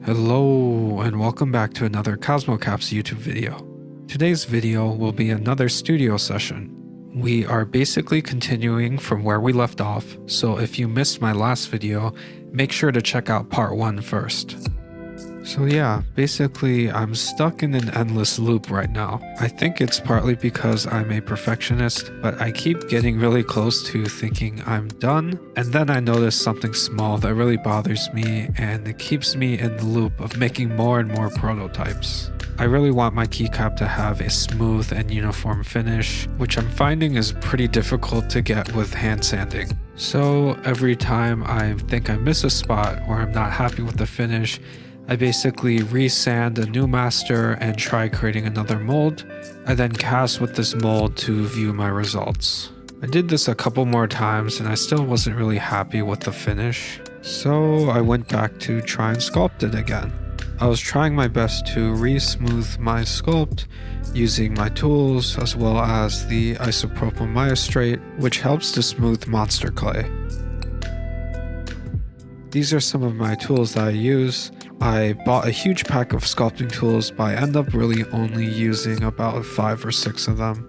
Hello and welcome back to another TomaChonkey YouTube video. Today's video will be another studio session. We are basically continuing from where we left off, so if you missed my last video, make sure to check out part 1 first. So yeah, basically I'm stuck in an endless loop right now. I think it's partly because I'm a perfectionist, but I keep getting really close to thinking I'm done, and then I notice something small that really bothers me and it keeps me in the loop of making more and more prototypes. I really want my keycap to have a smooth and uniform finish, which I'm finding is pretty difficult to get with hand sanding. So every time I think I miss a spot or I'm not happy with the finish, I basically resand a new master and try creating another mold. I then cast with this mold to view my results. I did this a couple more times and I still wasn't really happy with the finish, so I went back to try and sculpt it again. I was trying my best to re-smooth my sculpt using my tools as well as the isopropyl maestrate, which helps to smooth monster clay. These are some of my tools that I use. I bought a huge pack of sculpting tools, but I end up really only using about 5 or 6 of them.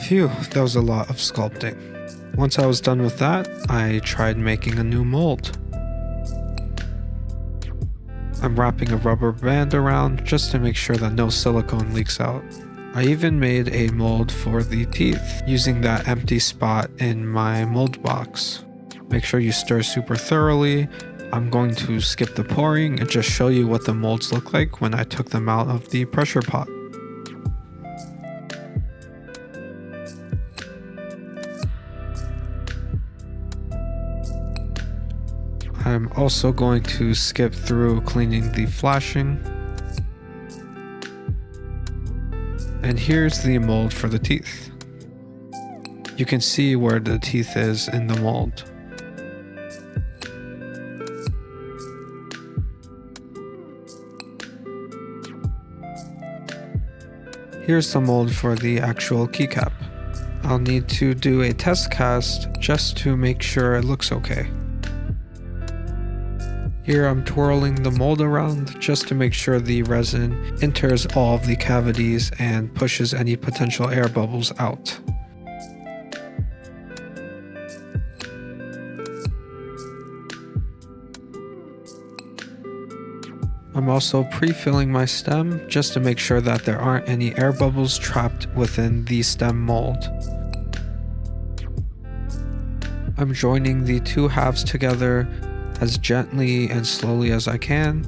Phew, that was a lot of sculpting. Once I was done with that, I tried making a new mold. I'm wrapping a rubber band around just to make sure that no silicone leaks out. I even made a mold for the teeth using that empty spot in my mold box. Make sure you stir super thoroughly. I'm going to skip the pouring and just show you what the molds look like when I took them out of the pressure pot. I'm also going to skip through cleaning the flashing. And here's the mold for the teeth. You can see where the teeth is in the mold. Here's the mold for the actual keycap. I'll need to do a test cast just to make sure it looks okay. Here I'm twirling the mold around just to make sure the resin enters all of the cavities and pushes any potential air bubbles out. I'm also pre-filling my stem just to make sure that there aren't any air bubbles trapped within the stem mold. I'm joining the two halves together as gently and slowly as I can,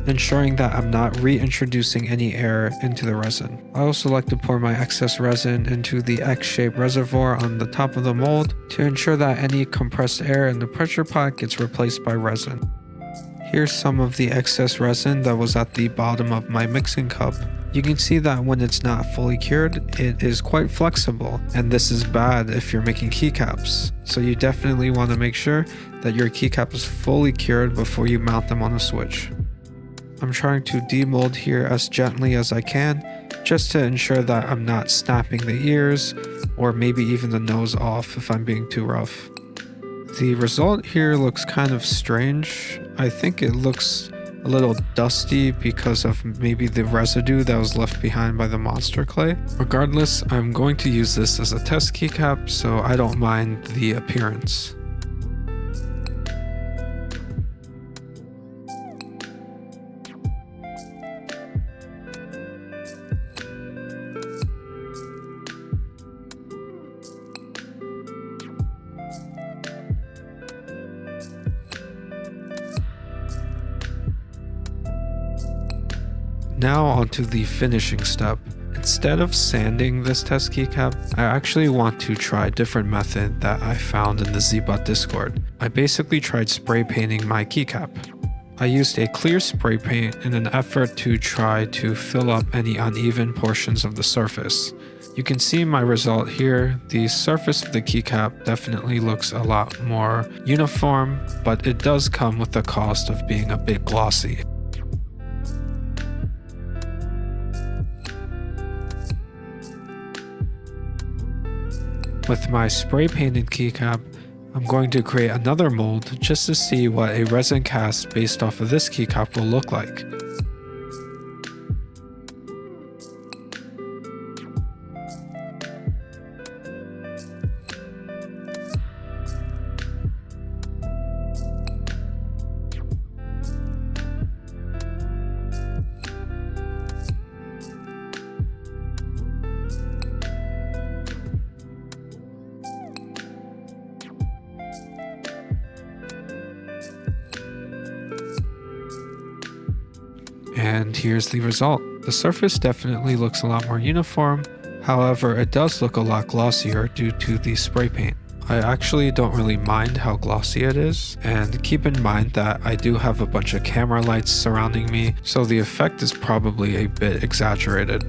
ensuring that I'm not reintroducing any air into the resin. I also like to pour my excess resin into the X-shaped reservoir on the top of the mold to ensure that any compressed air in the pressure pot gets replaced by resin. Here's some of the excess resin that was at the bottom of my mixing cup. You can see that when it's not fully cured, it is quite flexible, and this is bad if you're making keycaps. So you definitely want to make sure that your keycap is fully cured before you mount them on a switch. I'm trying to demold here as gently as I can, just to ensure that I'm not snapping the ears, or maybe even the nose off if I'm being too rough. The result here looks kind of strange. I think it looks a little dusty because of maybe the residue that was left behind by the monster clay. Regardless, I'm going to use this as a test keycap, so I don't mind the appearance. Now onto the finishing step. Instead of sanding this test keycap, I actually want to try a different method that I found in the Zbot Discord. I basically tried spray painting my keycap. I used a clear spray paint in an effort to try to fill up any uneven portions of the surface. You can see my result here. The surface of the keycap definitely looks a lot more uniform, but it does come with the cost of being a bit glossy. With my spray painted keycap, I'm going to create another mold just to see what a resin cast based off of this keycap will look like. And here's the result. The surface definitely looks a lot more uniform, however it does look a lot glossier due to the spray paint. I actually don't really mind how glossy it is, and keep in mind that I do have a bunch of camera lights surrounding me, so the effect is probably a bit exaggerated.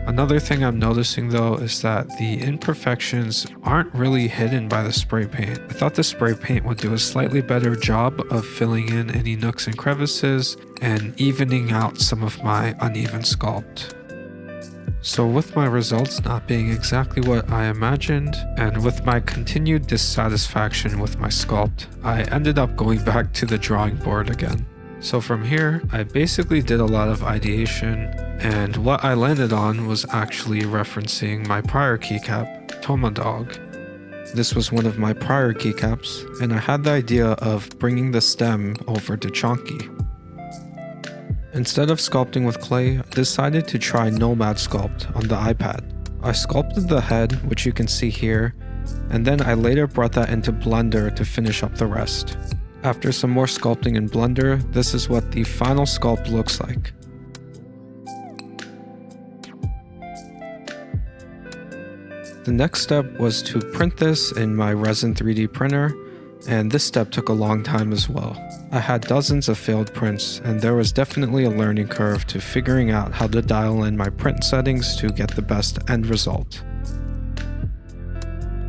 Another thing I'm noticing though is that the imperfections aren't really hidden by the spray paint. I thought the spray paint would do a slightly better job of filling in any nooks and crevices and evening out some of my uneven sculpt. So with my results not being exactly what I imagined, and with my continued dissatisfaction with my sculpt, I ended up going back to the drawing board again. So from here, I basically did a lot of ideation, and what I landed on was actually referencing my prior keycap TomaDog. This was one of my prior keycaps, and I had the idea of bringing the stem over to Chonkey. Instead of sculpting with clay, I decided to try Nomad Sculpt on the iPad. I sculpted the head, which you can see here, and then I later brought that into Blender to finish up the rest. After some more sculpting in Blender, this is what the final sculpt looks like. The next step was to print this in my Resin 3D printer, and this step took a long time as well. I had dozens of failed prints, and there was definitely a learning curve to figuring out how to dial in my print settings to get the best end result.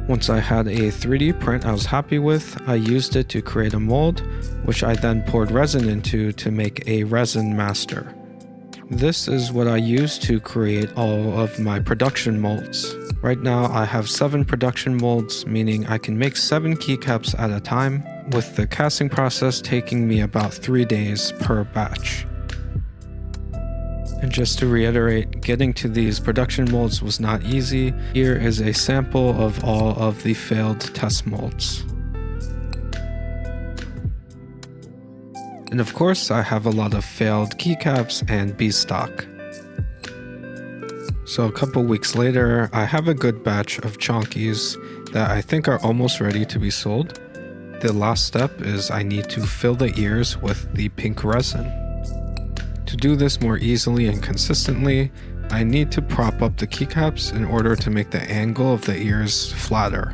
Once I had a 3D print I was happy with, I used it to create a mold, which I then poured resin into to make a resin master. This is what I use to create all of my production molds. Right now I have 7 production molds, meaning I can make 7 keycaps at a time, with the casting process taking me about 3 days per batch. And just to reiterate, getting to these production molds was not easy. Here is a sample of all of the failed test molds. And of course, I have a lot of failed keycaps and B stock. So a couple weeks later, I have a good batch of Chonkeys that I think are almost ready to be sold. The last step is I need to fill the ears with the pink resin. To do this more easily and consistently, I need to prop up the keycaps in order to make the angle of the ears flatter.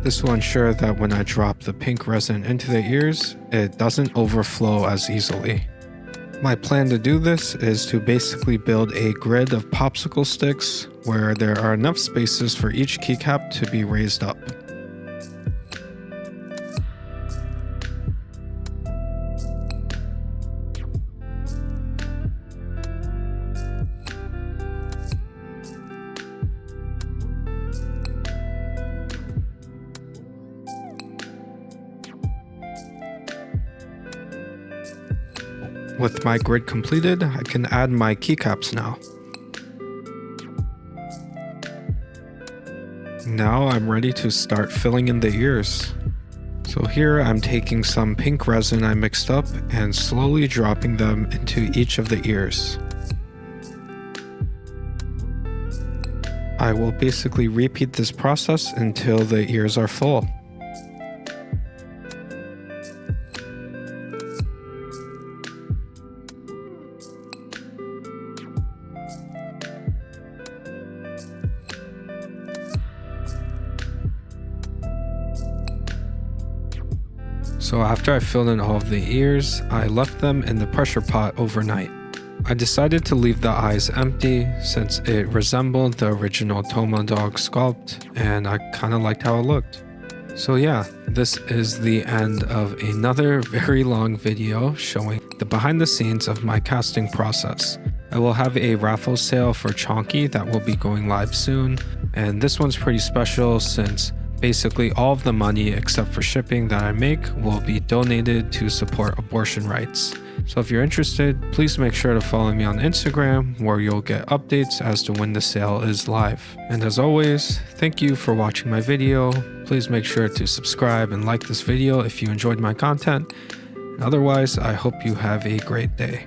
This will ensure that when I drop the pink resin into the ears, it doesn't overflow as easily. My plan to do this is to basically build a grid of popsicle sticks where there are enough spaces for each keycap to be raised up. With my grid completed, I can add my keycaps now. Now I'm ready to start filling in the ears. So here I'm taking some pink resin I mixed up and slowly dropping them into each of the ears. I will basically repeat this process until the ears are full. So after I filled in all of the ears, I left them in the pressure pot overnight. I decided to leave the eyes empty since it resembled the original TomaDog sculpt and I kind of liked how it looked. So yeah, this is the end of another very long video showing the behind the scenes of my casting process. I will have a raffle sale for Chonkey that will be going live soon, and this one's pretty special since basically all of the money except for shipping that I make will be donated to support abortion rights. So if you're interested, please make sure to follow me on Instagram where you'll get updates as to when the sale is live. And as always, thank you for watching my video. Please make sure to subscribe and like this video if you enjoyed my content. Otherwise, I hope you have a great day.